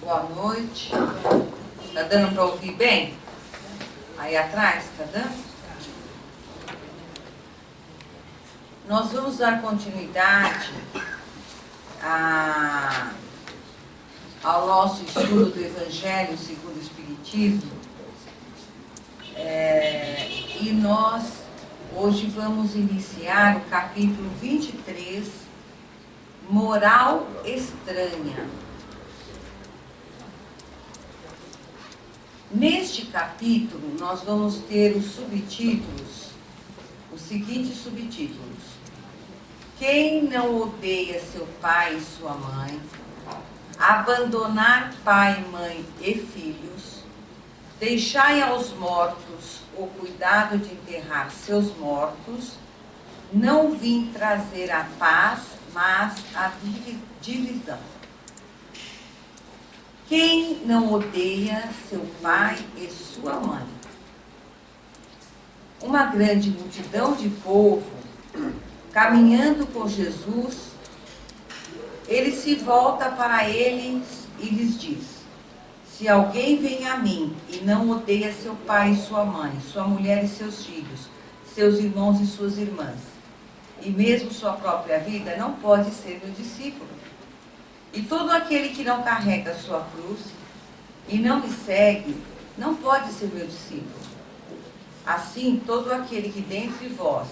Boa noite. Tá dando para ouvir bem? Aí atrás, tá dando? Nós vamos dar continuidade ao nosso estudo do Evangelho segundo o Espiritismo. E nós hoje vamos iniciar o capítulo 23, Moral Estranha. Neste capítulo, nós vamos ter os seguintes subtítulos. Quem não odeia seu pai e sua mãe, abandonar pai, mãe e filhos, deixai aos mortos o cuidado de enterrar seus mortos, não vim trazer a paz, mas a divisão. Quem não odeia seu pai e sua mãe? Uma grande multidão de povo, caminhando com Jesus, ele se volta para eles e lhes diz: se alguém vem a mim e não odeia seu pai e sua mãe, sua mulher e seus filhos, seus irmãos e suas irmãs, e mesmo sua própria vida, não pode ser meu discípulo. E todo aquele que não carrega a sua cruz e não me segue, não pode ser meu discípulo. Assim, todo aquele que dentre vós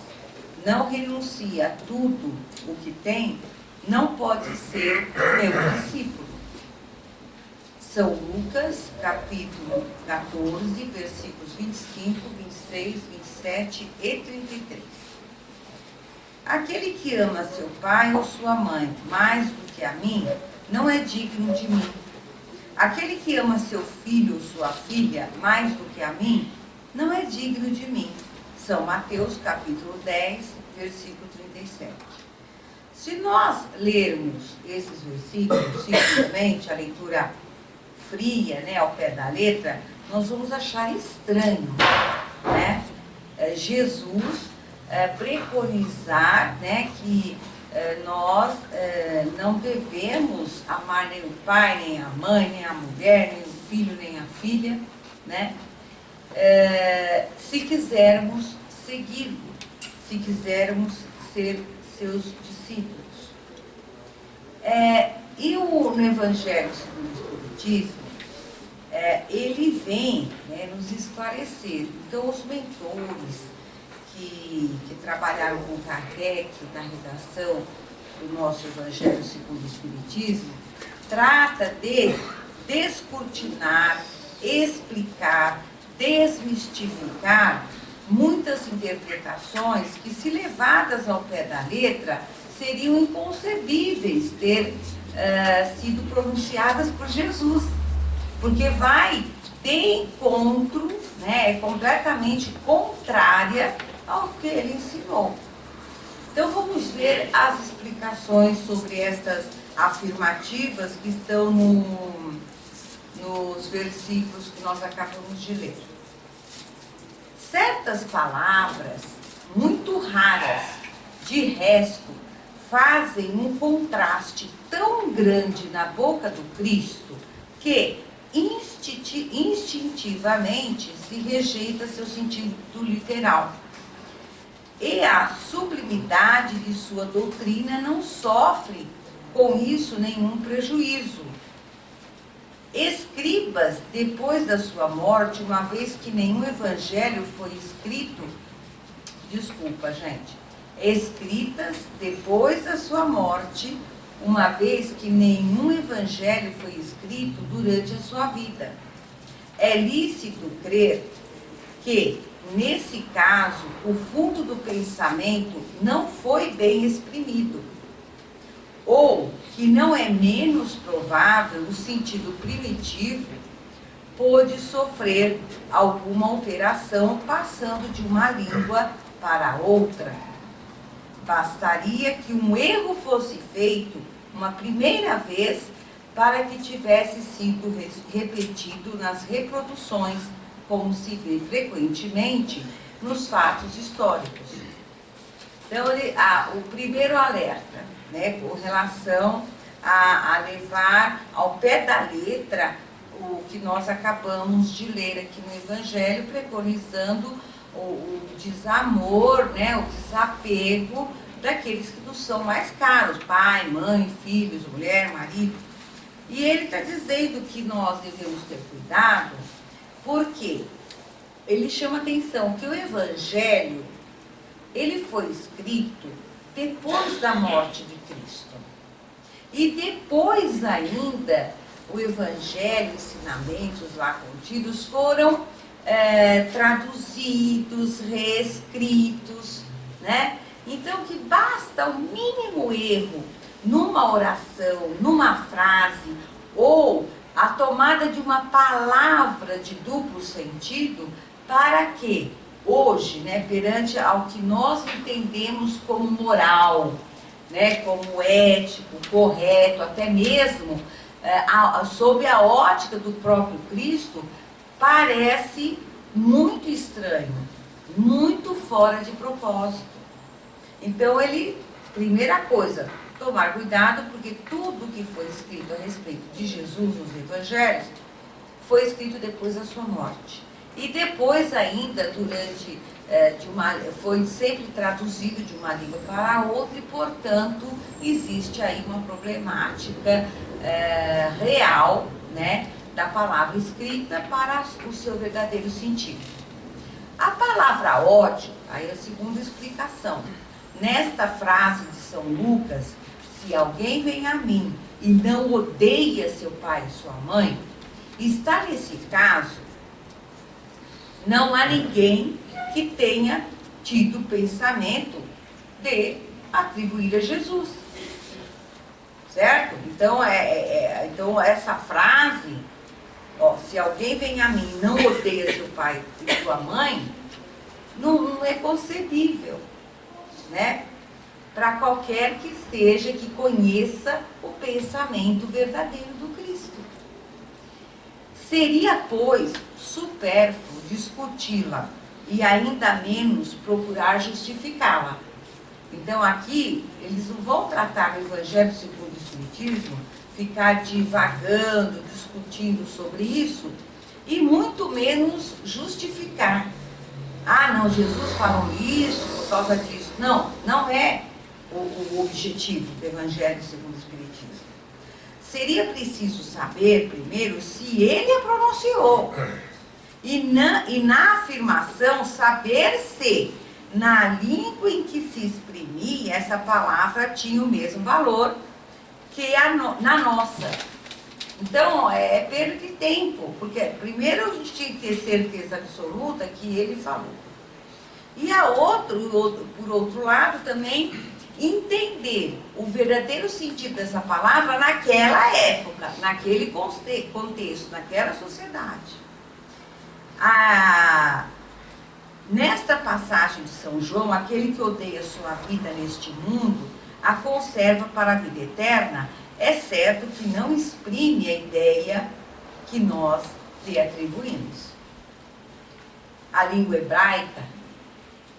não renuncia a tudo o que tem, não pode ser meu discípulo. São Lucas, capítulo 14, versículos 25, 26, 27 e 33. Aquele que ama seu pai ou sua mãe mais do que a mim, não é digno de mim. Aquele que ama seu filho ou sua filha mais do que a mim, não é digno de mim. São Mateus, capítulo 10, versículo 37. Se nós lermos esses versículos, simplesmente a leitura fria, ao pé da letra, nós vamos achar estranho, Jesus preconizar, que nós não devemos amar nem o pai, nem a mãe, nem a mulher, nem o filho, nem a filha, se quisermos segui-lo, se quisermos ser seus discípulos. E no Evangelho segundo o Espiritismo, ele vem nos esclarecer. Então, os mentores que trabalharam com Kardec na redação do nosso Evangelho segundo o Espiritismo, trata de descortinar, explicar, desmistificar muitas interpretações que, se levadas ao pé da letra, seriam inconcebíveis ter sido pronunciadas por Jesus, porque vai de encontro, é completamente contrária ao que ele ensinou. Então vamos ver as explicações sobre estas afirmativas que estão nos versículos que nós acabamos de ler. Certas palavras, muito raras, de resto, fazem um contraste tão grande na boca do Cristo que instintivamente se rejeita seu sentido literal. E a sublimidade de sua doutrina não sofre com isso nenhum prejuízo. Escribas, depois da sua morte, uma vez que nenhum evangelho foi escrito, escritas depois da sua morte, uma vez que nenhum evangelho foi escrito durante a sua vida. É lícito crer que, nesse caso, o fundo do pensamento não foi bem exprimido, ou que não é menos provável o sentido primitivo pôde sofrer alguma alteração passando de uma língua para outra. Bastaria que um erro fosse feito uma primeira vez para que tivesse sido repetido nas reproduções, como se vê frequentemente nos fatos históricos. Então, o primeiro alerta, com relação a levar ao pé da letra o que nós acabamos de ler aqui no Evangelho, preconizando o desamor, né, o desapego daqueles que nos são mais caros, pai, mãe, filhos, mulher, marido. E ele está dizendo que nós devemos ter cuidado, porque ele chama atenção que o Evangelho, ele foi escrito depois da morte de Cristo. E depois ainda, o Evangelho, ensinamentos lá contidos, foram traduzidos, reescritos, né? Então, que basta o mínimo erro numa oração, numa frase, ou a tomada de uma palavra de duplo sentido, para que hoje, né, perante ao que nós entendemos como moral, né, como ético, correto, até mesmo sob a ótica do próprio Cristo, parece muito estranho, muito fora de propósito. Então ele, primeira coisa, tomar cuidado, porque tudo que foi escrito a respeito de Jesus nos Evangelhos foi escrito depois da sua morte. E depois ainda, foi sempre traduzido de uma língua para outra e, portanto, existe aí uma problemática real, né, da palavra escrita para o seu verdadeiro sentido. A palavra ódio, aí a segunda explicação. Nesta frase de São Lucas, se alguém vem a mim e não odeia seu pai e sua mãe, está nesse caso, não há ninguém que tenha tido o pensamento de atribuir a Jesus. Certo? Então, então essa frase, ó, se alguém vem a mim e não odeia seu pai e sua mãe, não é concebível, né? Para qualquer que seja que conheça o pensamento verdadeiro do Cristo. Seria, pois, supérfluo discuti-la e ainda menos procurar justificá-la. Então aqui, eles não vão tratar no Evangelho segundo o Espiritismo, ficar divagando, discutindo sobre isso, e muito menos justificar. Ah, não, Jesus falou isso por causa disso. Não, não é o objetivo do Evangelho segundo o Espiritismo. Seria preciso saber, primeiro, se ele a pronunciou. E na afirmação, saber se, na língua em que se exprimia, essa palavra tinha o mesmo valor que na nossa. Então, é perda de tempo, porque primeiro a gente tinha que ter certeza absoluta que ele falou. E por outro lado, também entender o verdadeiro sentido dessa palavra naquela época, naquele contexto, naquela sociedade. Nesta passagem de São João, aquele que odeia sua vida neste mundo, a conserva para a vida eterna, é certo que não exprime a ideia que nós lhe atribuímos. A língua hebraica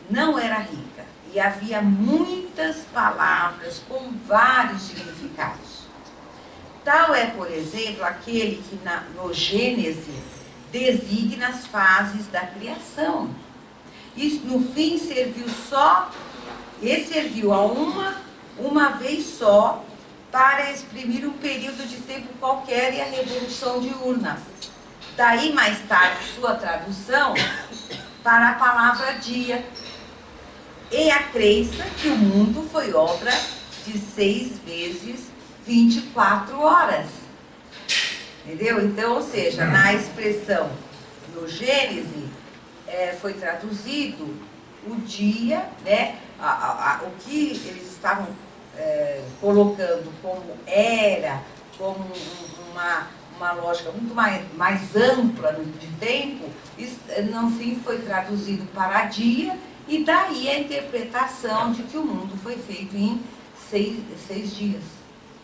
não era rica e havia muitas palavras com vários significados. Tal é, por exemplo, aquele que no Gênesis designa as fases da criação. Isso, no fim, serviu a uma vez só para exprimir um período de tempo qualquer e a revolução diurna. Daí, mais tarde, sua tradução para a palavra dia. E a crença que o mundo foi obra de 6 vezes 24 horas. Entendeu? Então, ou seja, na expressão no Gênesis, foi traduzido o dia, né? O que eles estavam colocando como era, como uma lógica muito mais ampla de tempo, no fim foi traduzido para dia, e daí a interpretação de que o mundo foi feito em 6 dias,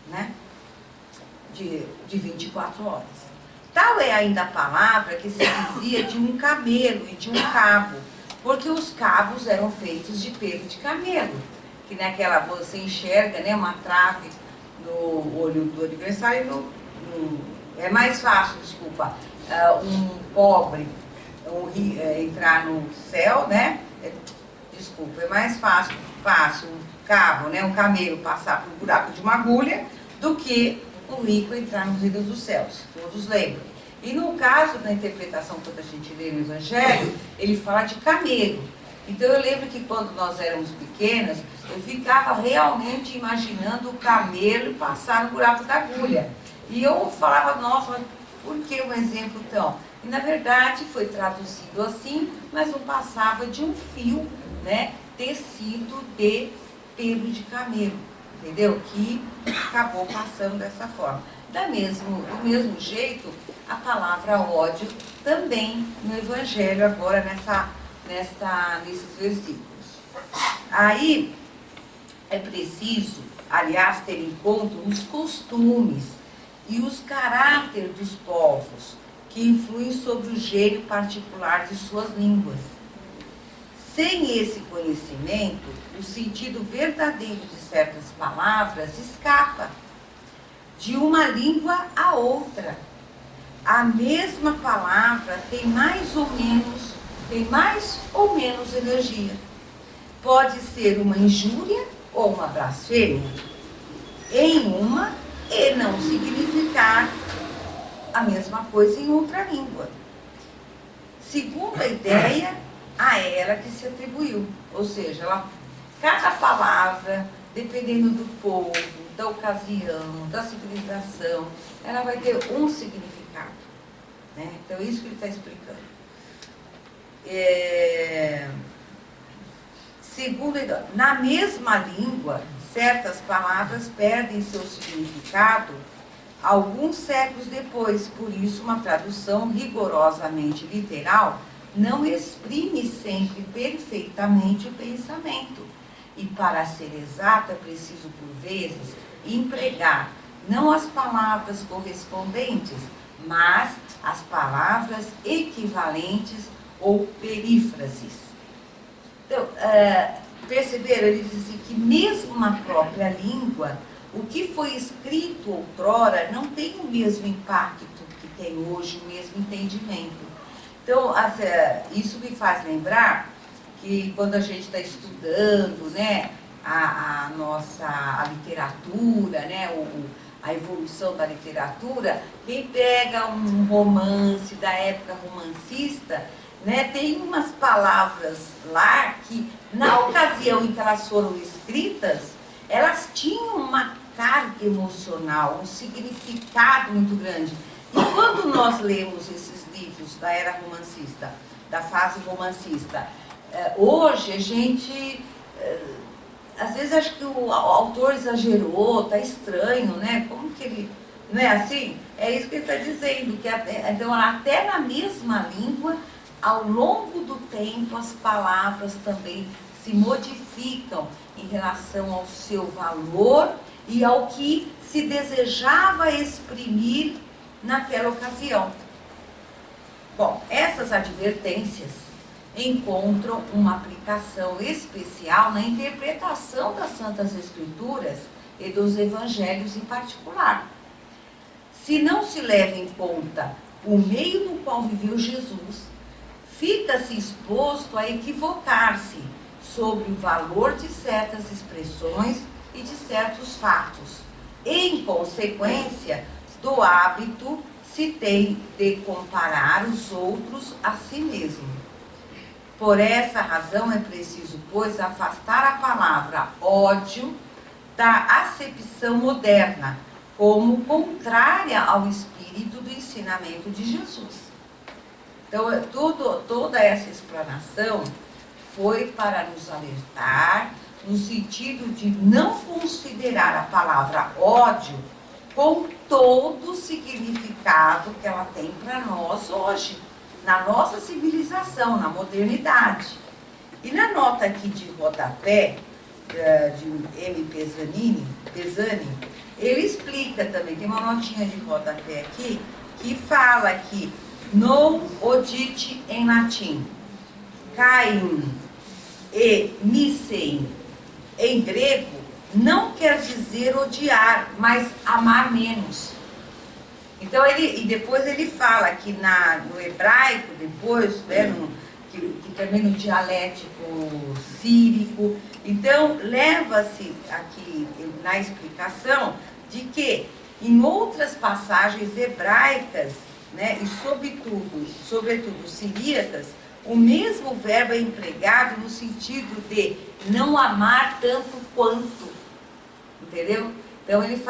né? De 24 horas. Tal é ainda a palavra que se dizia de um camelo e de um cabo, porque os cabos eram feitos de pelo de camelo, que naquela você enxerga, né, uma trave no olho do adversário, é mais fácil, desculpa, um pobre entrar no céu, né? Desculpa, é mais fácil um cabo, né, um camelo passar por um buraco de uma agulha do que um rico entrar no reino dos céus. Todos lembram. E no caso da interpretação, quando a gente lê no Evangelho, ele fala de camelo. Então eu lembro que quando nós éramos pequenas, eu ficava realmente imaginando o camelo passar no buraco da agulha. E eu falava, nossa, mas por que um exemplo tão? E na verdade foi traduzido assim, mas não passava de um fio, né, tecido de pelo de camelo, entendeu? Que acabou passando dessa forma. Do mesmo jeito, a palavra ódio também no Evangelho, agora nesses versículos. Aí é preciso, aliás, ter em conta os costumes e os caráteres dos povos que influem sobre o gênio particular de suas línguas. Sem esse conhecimento, o sentido verdadeiro de certas palavras escapa de uma língua a outra. A mesma palavra tem mais ou menos energia. Pode ser uma injúria ou uma blasfêmia em uma e não significar a mesma coisa em outra língua. Segundo a ideia a ela que se atribuiu. Ou seja, cada palavra, dependendo do povo, da ocasião, da civilização, ela vai ter um significado. Né? Então, isso que ele está explicando. Segundo, na mesma língua, certas palavras perdem seu significado alguns séculos depois. Por isso, uma tradução rigorosamente literal não exprime sempre perfeitamente o pensamento. E para ser exato, é preciso, por vezes, empregar não as palavras correspondentes, mas as palavras equivalentes ou perífrases. Então, perceberam? Ele diz assim, que mesmo na própria língua, o que foi escrito outrora não tem o mesmo impacto que tem hoje, o mesmo entendimento. Então, isso me faz lembrar que quando a gente está estudando, né, a literatura, né, a evolução da literatura, quem pega um romance da época romancista, né, tem umas palavras lá que, na ocasião em que elas foram escritas, elas tinham uma carga emocional, um significado muito grande. E quando nós lemos esses livros da era romancista, da fase romancista, hoje a gente, às vezes acha que o autor exagerou, está estranho, né? Como que ele, não é assim? É isso que ele está dizendo, que então, até na mesma língua, ao longo do tempo, as palavras também se modificam em relação ao seu valor e ao que se desejava exprimir naquela ocasião. Bom, essas advertências encontram uma aplicação especial na interpretação das Santas Escrituras e dos Evangelhos em particular. Se não se leva em conta o meio no qual viveu Jesus, fica-se exposto a equivocar-se sobre o valor de certas expressões e de certos fatos. Em consequência do hábito se tem de comparar os outros a si mesmo. Por essa razão é preciso, pois, afastar a palavra ódio da acepção moderna, como contrária ao espírito do ensinamento de Jesus. Então, toda essa explanação foi para nos alertar no sentido de não considerar a palavra ódio com todo o significado que ela tem para nós hoje, na nossa civilização, na modernidade. E na nota aqui de rodapé, de M. Pesani, ele explica também, tem uma notinha de rodapé aqui, que fala que non odite em latim, caim e misein em grego, não quer dizer odiar, mas amar menos. Então, depois ele fala que no hebraico, depois, né, que também no dialético sírico, então leva-se aqui na explicação de que em outras passagens hebraicas, né, e sobretudo siríacas, o mesmo verbo é empregado no sentido de não amar tanto quanto, entendeu? Então ele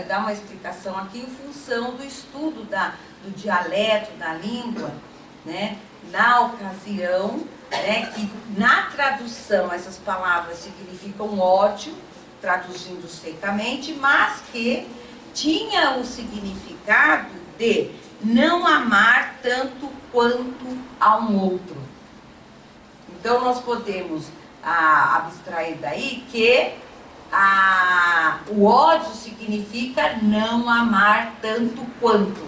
dá uma explicação aqui em função do estudo do dialeto, da língua, né? Na ocasião, né, que na tradução essas palavras significam ódio, traduzindo secamente, mas que tinha o significado de não amar tanto quanto a um outro. Então nós podemos abstrair daí que o ódio significa não amar tanto quanto,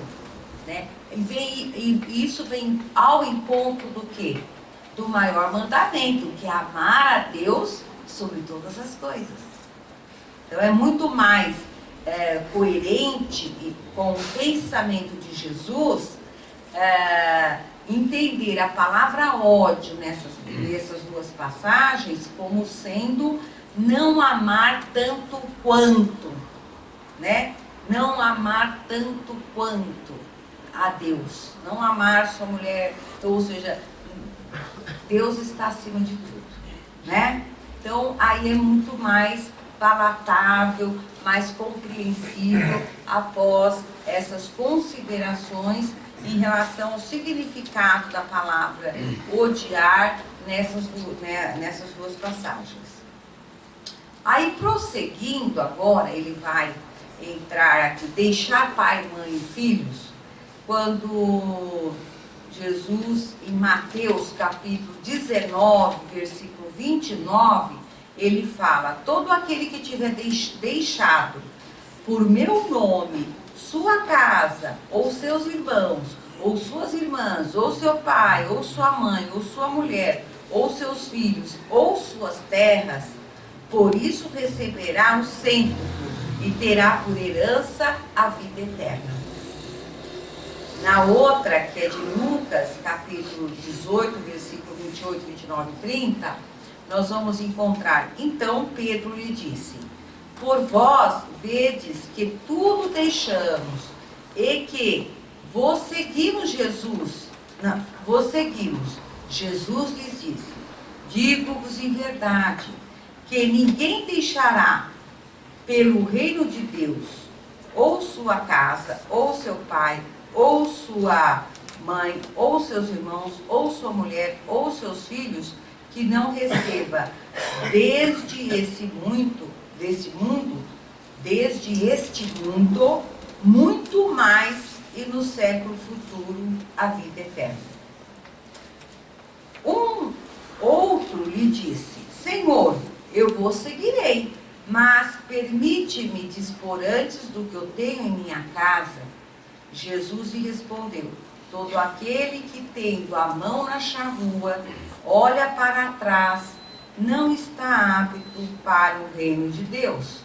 né? E isso vem ao encontro do quê? Do maior mandamento, que é amar a Deus sobre todas as coisas. Então é muito mais coerente com o pensamento de Jesus entender a palavra ódio nessas duas passagens como sendo não amar tanto quanto, né? Não amar tanto quanto a Deus. Não amar sua mulher, ou seja, Deus está acima de tudo, né? Então, aí é muito mais palatável, mais compreensível após essas considerações em relação ao significado da palavra odiar nessas duas passagens. Aí, prosseguindo agora, ele vai entrar aqui, deixar pai, mãe e filhos, quando Jesus, em Mateus capítulo 19, versículo 29, ele fala: todo aquele que tiver deixado por meu nome sua casa, ou seus irmãos, ou suas irmãs, ou seu pai, ou sua mãe, ou sua mulher, ou seus filhos, ou suas terras, por isso receberá o cêntuplo e terá por herança a vida eterna. Na outra, que é de Lucas, capítulo 18, versículo 28, 29 e 30, nós vamos encontrar: então Pedro lhe disse: por vós vedes que tudo deixamos e que vos seguimos Jesus. Não, vos seguimos. Jesus lhes disse: digo-vos em verdade, que ninguém deixará pelo reino de Deus, ou sua casa, ou seu pai, ou sua mãe, ou seus irmãos, ou sua mulher, ou seus filhos, que não receba desde este mundo, muito mais, e no século futuro, a vida eterna. Um outro lhe disse: Senhor, eu vos seguirei, mas permite-me dispor antes do que eu tenho em minha casa. Jesus lhe respondeu: todo aquele que tendo a mão na charrua, olha para trás, não está apto para o reino de Deus.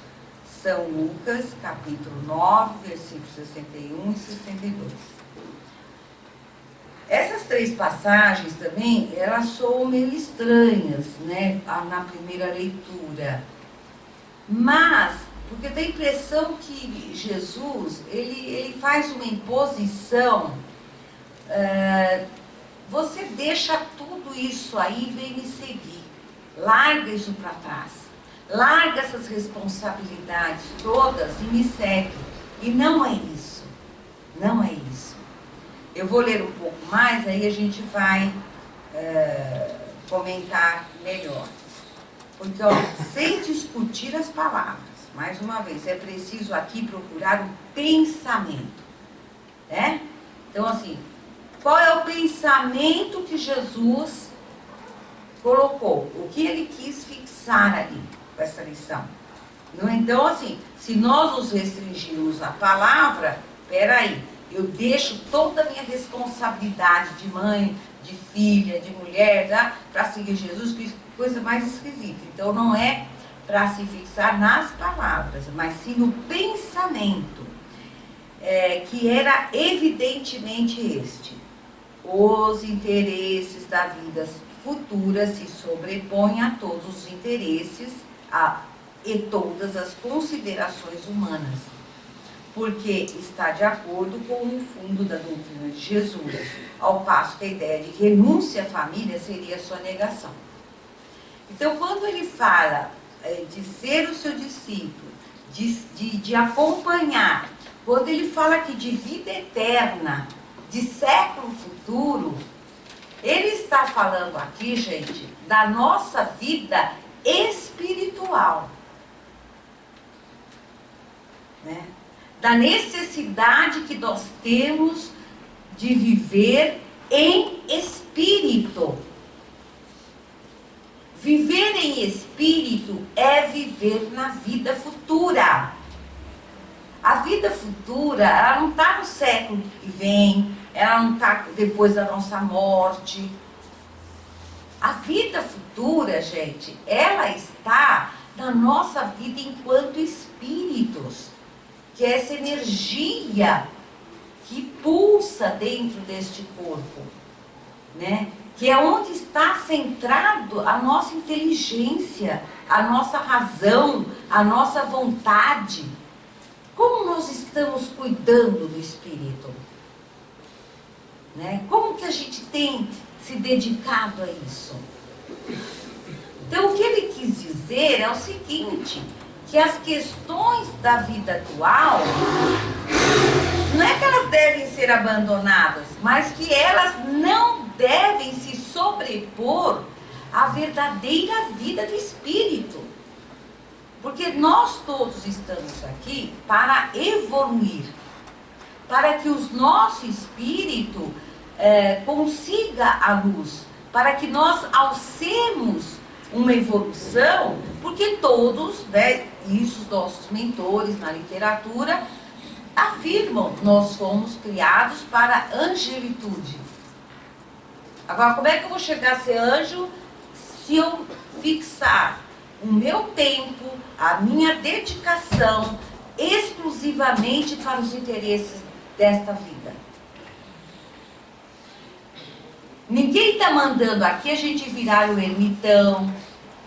São Lucas, capítulo 9, versículos 61 e 62. Essas três passagens também, elas soam meio estranhas, né, na primeira leitura. Mas, porque dá a impressão que Jesus, ele faz uma imposição, você deixa tudo isso aí e vem me seguir. Larga isso para trás. Larga essas responsabilidades todas e me segue. E não é isso. Não é isso. Eu vou ler um pouco mais, aí a gente vai comentar melhor. Porque, ó, sem discutir as palavras, mais uma vez, é preciso aqui procurar um pensamento, né? Então, assim, qual é o pensamento que Jesus colocou? O que ele quis fixar ali com essa lição? Então, assim, se nós nos restringirmos à palavra, peraí, eu deixo toda a minha responsabilidade de mãe, de filha, de mulher, tá? Para seguir Jesus, que coisa mais esquisita. Então, não é para se fixar nas palavras, mas sim no pensamento, que era evidentemente este: os interesses da vida futura se sobrepõem a todos os interesses e todas as considerações humanas, porque está de acordo com o fundo da doutrina de Jesus, ao passo que a ideia de renúncia à família seria sua negação. Então, quando ele fala de ser o seu discípulo, de acompanhar, quando ele fala aqui de vida eterna, de século futuro, ele está falando aqui, gente, da nossa vida espiritual, né? Da necessidade que nós temos de viver em espírito. Viver em espírito é viver na vida futura. A vida futura, ela não está no século que vem, ela não está depois da nossa morte. A vida futura, gente, ela está na nossa vida enquanto espíritos, que é essa energia que pulsa dentro deste corpo, né? Que é onde está centrado a nossa inteligência, a nossa razão, a nossa vontade. Como nós estamos cuidando do espírito? Né? Como que a gente tem se dedicado a isso? Então, o que ele quis dizer é o seguinte, que as questões da vida atual, não é que elas devem ser abandonadas, mas que elas não devem se sobrepor à verdadeira vida do espírito. Porque nós todos estamos aqui para evoluir, para que o nosso espírito consiga a luz, para que nós alcemos uma evolução, porque todos, né, isso os nossos mentores na literatura afirmam, nós fomos criados para angelitude. Agora, como é que eu vou chegar a ser anjo se eu fixar o meu tempo, a minha dedicação exclusivamente para os interesses desta vida? Ninguém está mandando aqui a gente virar o ermitão,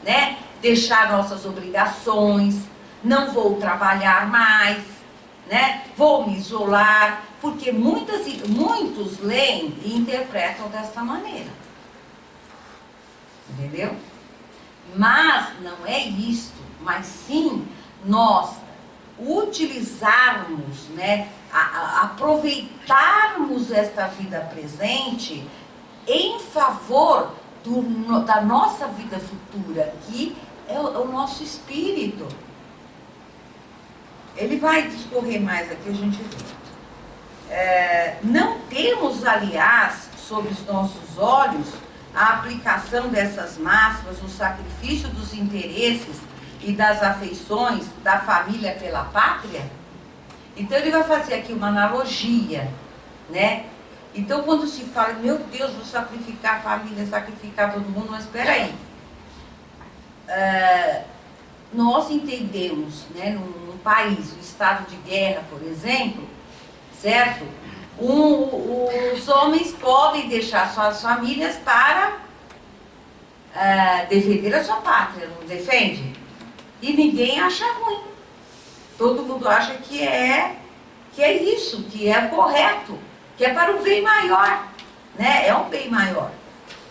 né? Deixar nossas obrigações, não vou trabalhar mais, né? Vou me isolar, porque muitos leem e interpretam desta maneira. Entendeu? Mas não é isto, mas sim nós utilizarmos, né? Aproveitarmos esta vida presente em favor da nossa vida futura, que é o nosso espírito. Ele vai discorrer mais aqui, a gente vê. Não temos, aliás, sob os nossos olhos, a aplicação dessas máximas no sacrifício dos interesses e das afeições da família pela pátria? Então ele vai fazer aqui uma analogia, né? Então, quando se fala, meu Deus, vou sacrificar a família, sacrificar todo mundo, mas espera aí. Nós entendemos, né, num país, um estado de guerra, por exemplo, certo? Os homens podem deixar suas famílias para defender a sua pátria, não defende? E ninguém acha ruim. Todo mundo acha que é isso, que é correto, que é para o bem maior, né? É um bem maior.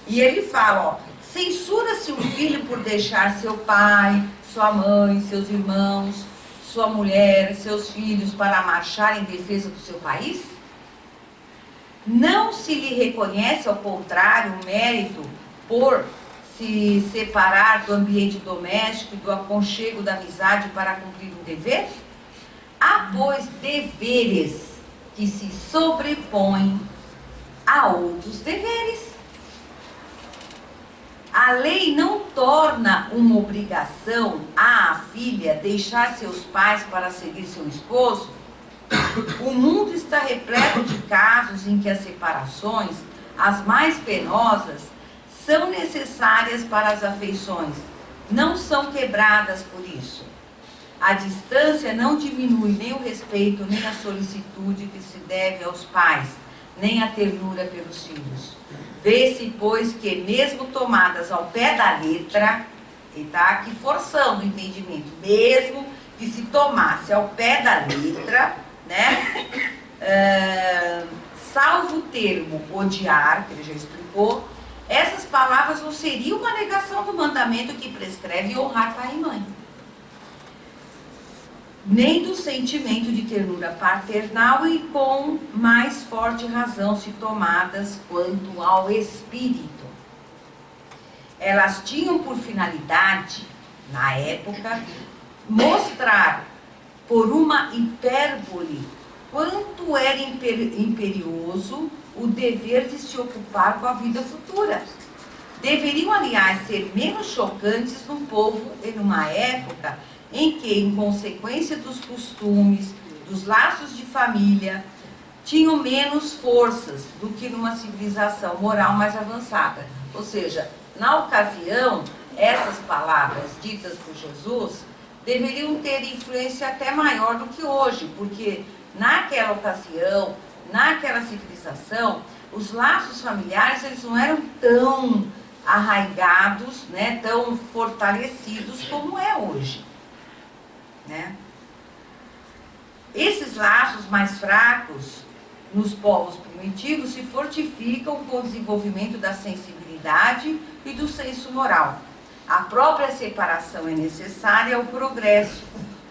E ele fala, ó, censura-se um filho por deixar seu pai, sua mãe, seus irmãos, sua mulher, seus filhos para marchar em defesa do seu país? Não se lhe reconhece, ao contrário, o mérito por se separar do ambiente doméstico e do aconchego da amizade para cumprir um dever? Há, pois, deveres que se sobrepõem a outros deveres. A lei não torna uma obrigação à filha deixar seus pais para seguir seu esposo. O mundo está repleto de casos em que as separações, as mais penosas, são necessárias para as afeições não são quebradas por isso. A distância não diminui nem o respeito, nem a solicitude que se deve aos pais, nem a ternura pelos filhos. Vê-se, pois, que mesmo tomadas ao pé da letra, e está aqui forçando o entendimento, mesmo que se tomasse ao pé da letra, né, salvo o termo odiar, que ele já explicou, essas palavras não seriam uma negação do mandamento que prescreve honrar pai e mãe, nem do sentimento de ternura paternal, e com mais forte razão se tomadas quanto ao espírito. Elas tinham por finalidade, na época, mostrar por uma hipérbole quanto era imperioso o dever de se ocupar com a vida futura. Deveriam, aliás, ser menos chocantes num povo e numa época em que, em consequência dos costumes, dos laços de família, tinham menos forças do que numa civilização moral mais avançada. Ou seja, na ocasião, essas palavras ditas por Jesus deveriam ter influência até maior do que hoje, porque naquela ocasião, naquela civilização, os laços familiares eles não eram tão arraigados, né, tão fortalecidos como é hoje, né? Esses laços mais fracos nos povos primitivos se fortificam com o desenvolvimento da sensibilidade e do senso moral. A própria separação é necessária ao progresso.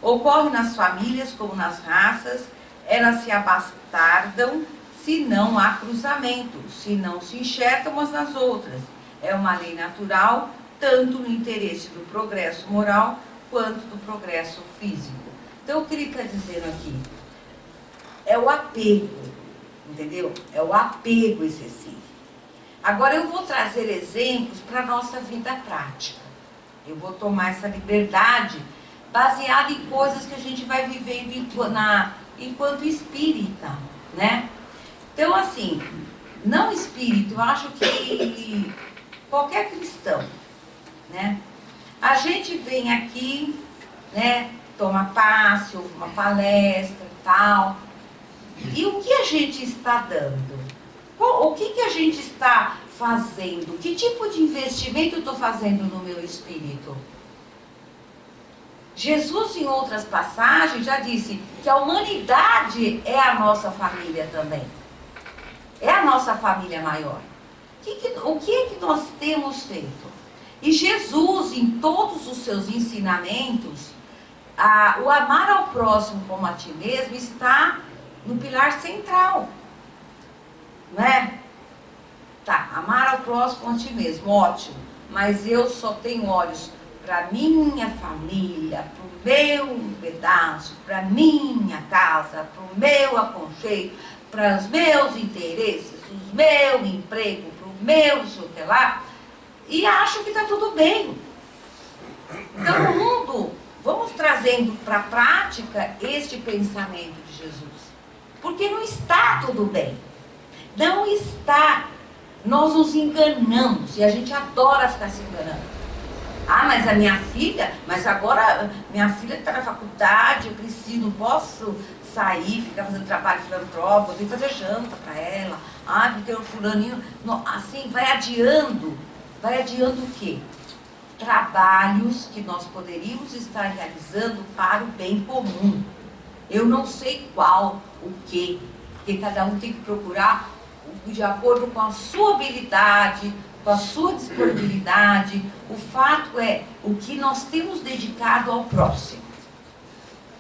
Ocorre nas famílias como nas raças, elas se abastardam se não há cruzamento, se não se enxertam umas nas outras. É uma lei natural, tanto no interesse do progresso moral, quanto do progresso físico. Então, o que ele está dizendo aqui? É o apego, entendeu? É o apego excessivo. Agora, eu vou trazer exemplos para a nossa vida prática. Eu vou tomar essa liberdade baseada em coisas que a gente vai vivendo enquanto espírita, né? Então, assim, não espírito, eu acho que qualquer cristão, né? A gente vem aqui, né, toma passe, ouve uma palestra e tal. E o que a gente está dando? O que a gente está fazendo? Que tipo de investimento eu estou fazendo no meu espírito? Jesus, em outras passagens, já disse que a humanidade é a nossa família também. É a nossa família maior. O que é que nós temos feito? E Jesus, em todos os seus ensinamentos, o amar ao próximo como a ti mesmo está no pilar central. Né? Tá, amar ao próximo como a ti mesmo, ótimo. Mas eu só tenho olhos para minha família, para o meu pedaço, para minha casa, para o meu aconchego, para os meus interesses, o meu emprego, para o meu não sei o que lá, e acho que está tudo bem. Então, no mundo, vamos trazendo para a prática este pensamento de Jesus. Porque não está tudo bem. Não está. Nós nos enganamos e a gente adora ficar se enganando. Ah, mas a minha filha, mas agora minha filha está na faculdade, eu preciso, não posso sair, ficar fazendo trabalho filantrópico, eu tenho que fazer janta para ela. Ah, porque o fulaninho, não, assim, vai adiando o quê? Trabalhos que nós poderíamos estar realizando para o bem comum. Eu não sei qual, o quê, porque cada um tem que procurar de acordo com a sua habilidade, com a sua disponibilidade. O fato é o que nós temos dedicado ao próximo.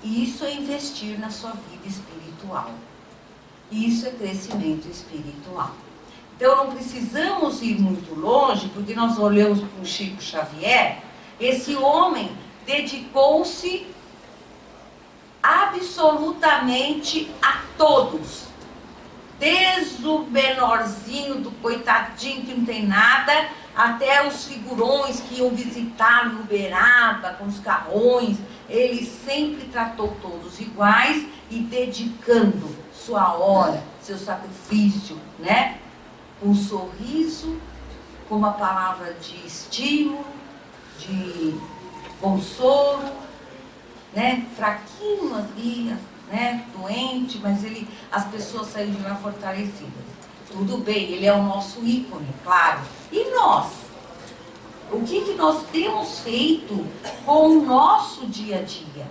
E isso é investir na sua vida espiritual. Isso é crescimento espiritual. Então não precisamos ir muito longe, porque nós olhamos para o Chico Xavier. Esse homem dedicou-se absolutamente a todos. Desde o menorzinho, do coitadinho que não tem nada, até os figurões que iam visitar no Uberaba com os carrões. Ele sempre tratou todos iguais e dedicando sua hora, seu sacrifício, né? Com um sorriso, com uma palavra de estímulo, de consolo, né? Fraquinho ali, né? Doente, mas as pessoas saíram de lá fortalecidas. Tudo bem, ele é o nosso ícone, claro. E nós? O que nós temos feito com o nosso dia a dia?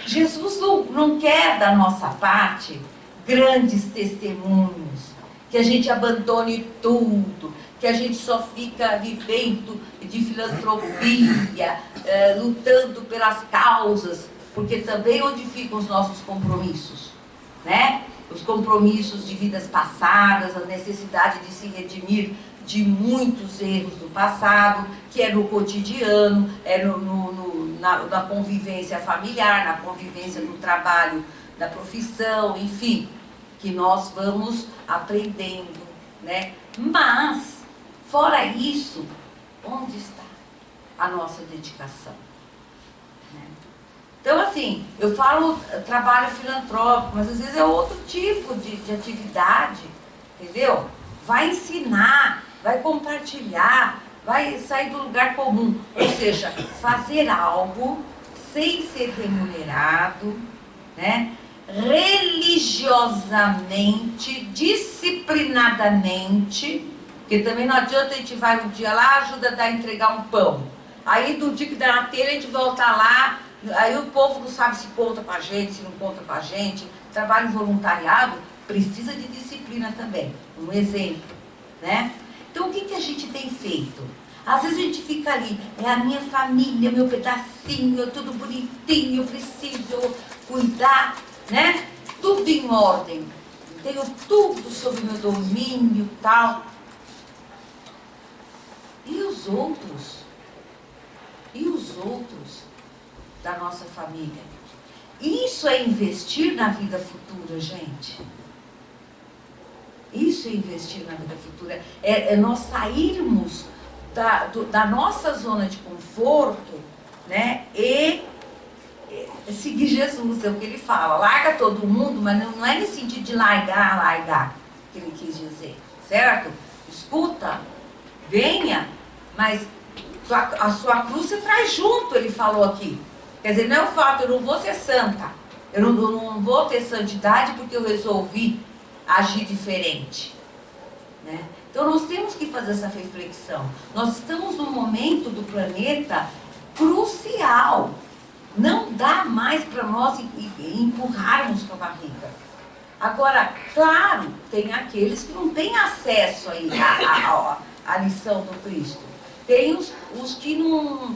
Jesus não quer da nossa parte grandes testemunhos, que a gente abandone tudo, que a gente só fica vivendo de filantropia, lutando pelas causas, porque também onde ficam os nossos compromissos, né? Os compromissos de vidas passadas, a necessidade de se redimir de muitos erros do passado, que é no cotidiano, é na convivência familiar, na convivência no trabalho, na profissão, enfim, que nós vamos aprendendo, né? Mas, fora isso, onde está a nossa dedicação? Né? Então, assim, eu falo trabalho filantrópico, mas às vezes é outro tipo de atividade, entendeu? Vai ensinar, vai compartilhar, vai sair do lugar comum. Ou seja, fazer algo sem ser remunerado, né? Religiosamente, disciplinadamente, porque também não adianta a gente vai um dia lá, ajuda a entregar um pão. Aí do dia que dá na telha a gente volta lá, aí o povo não sabe se conta com a gente, se não conta com a gente. Trabalho voluntariado precisa de disciplina também, um exemplo, né? Então o que a gente tem feito? Às vezes a gente fica ali, é a minha família, meu pedacinho, tudo bonitinho, eu preciso cuidar, né? Tudo em ordem, tenho tudo sob meu domínio e tal. E os outros? E os outros da nossa família? Isso é investir na vida futura, gente. Isso é investir na vida futura. É nós sairmos da nossa zona de conforto, né? E seguir Jesus, é o que ele fala. Larga todo mundo, mas não é nesse sentido de largar, que ele quis dizer, certo? Escuta, venha, mas a sua cruz você traz junto, ele falou aqui. Quer dizer, não é o fato, eu não vou ser santa, eu não vou ter santidade porque eu resolvi agir diferente, né? Então nós temos que fazer essa reflexão. Nós estamos num momento do planeta crucial. Não dá mais para nós empurrarmos com a barriga. Agora, claro, tem aqueles que não têm acesso aí à lição do Cristo. Tem os que não,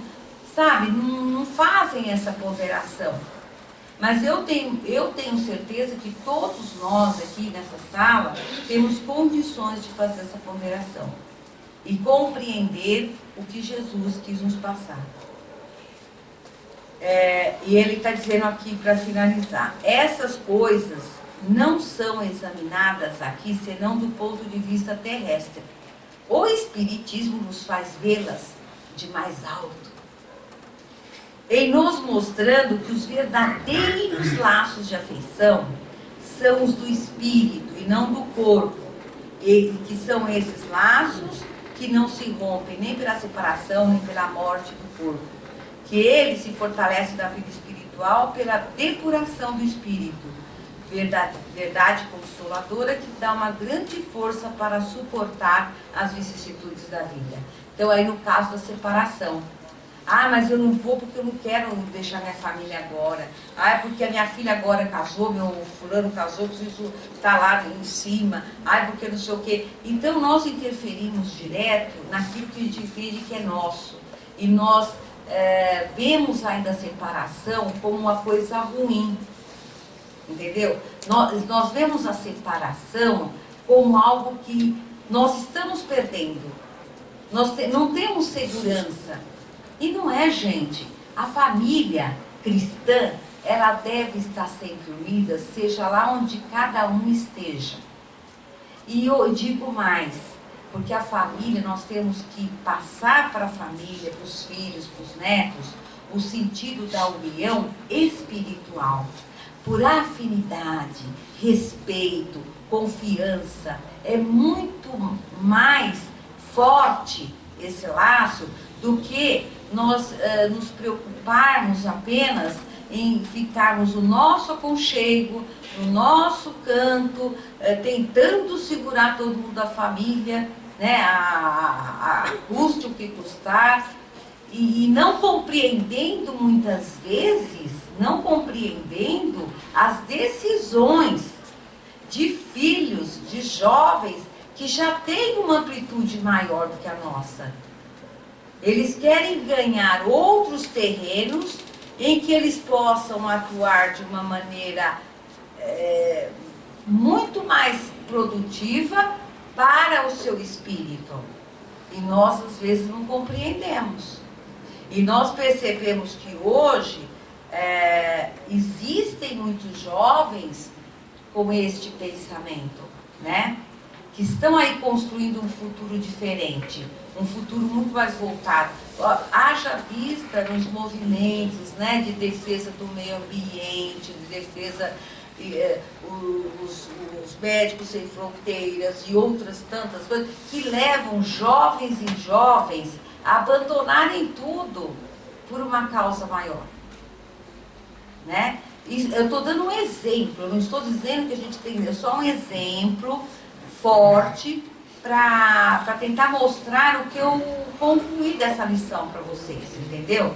sabe, não fazem essa ponderação. Mas eu tenho certeza que todos nós aqui nessa sala temos condições de fazer essa ponderação e compreender o que Jesus quis nos passar. E ele está dizendo aqui para finalizar, essas coisas não são examinadas aqui senão do ponto de vista terrestre. O Espiritismo nos faz vê-las de mais alto, em nos mostrando que os verdadeiros laços de afeição são os do espírito e não do corpo, e que são esses laços que não se rompem nem pela separação, nem pela morte do corpo, que ele se fortalece na vida espiritual pela depuração do espírito, verdade consoladora que dá uma grande força para suportar as vicissitudes da vida. Então aí no caso da separação, mas eu não vou porque eu não quero deixar minha família agora. É porque a minha filha agora casou, meu fulano casou, preciso estar lá em cima. Porque não sei o quê. Então nós interferimos direto naquilo que a gente entende que é nosso. E nós vemos ainda a separação como uma coisa ruim. Entendeu? Nós vemos a separação como algo que nós estamos perdendo. Nós não temos segurança. E não é, gente. A família cristã, ela deve estar sempre unida, seja lá onde cada um esteja. E eu digo mais, porque a família, nós temos que passar para a família, para os filhos, para os netos, o sentido da união espiritual. Por afinidade, respeito, confiança, é muito mais forte esse laço do que nós nos preocuparmos apenas em ficarmos no nosso aconchego, no nosso canto, tentando segurar todo mundo da família, né, custe o que custar, e não compreendendo muitas vezes, não compreendendo as decisões de filhos, de jovens, que já têm uma amplitude maior do que a nossa. Eles querem ganhar outros terrenos em que eles possam atuar de uma maneira muito mais produtiva para o seu espírito. E nós, às vezes, não compreendemos. E nós percebemos que hoje existem muitos jovens com este pensamento, né? Que estão aí construindo um futuro diferente, um futuro muito mais voltado. Haja vista nos movimentos, né, de defesa do meio ambiente, de defesa, os Médicos Sem Fronteiras e outras tantas coisas, que levam jovens e jovens a abandonarem tudo por uma causa maior, né? E eu estou dando um exemplo, eu não estou dizendo que a gente tem, é só um exemplo forte para tentar mostrar o que eu concluí dessa lição para vocês, entendeu?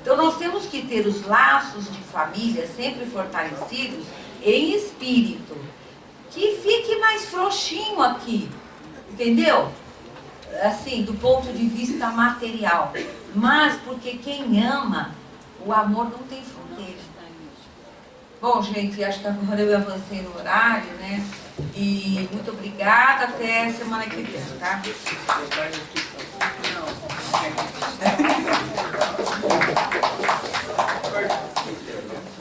Então nós temos que ter os laços de família sempre fortalecidos em espírito, que fique mais frouxinho aqui, entendeu? Assim, do ponto de vista material, mas porque quem ama, o amor não tem fronteira. Bom, gente, acho que agora eu avancei no horário, né? E muito obrigada, até semana que vem, tá? Não.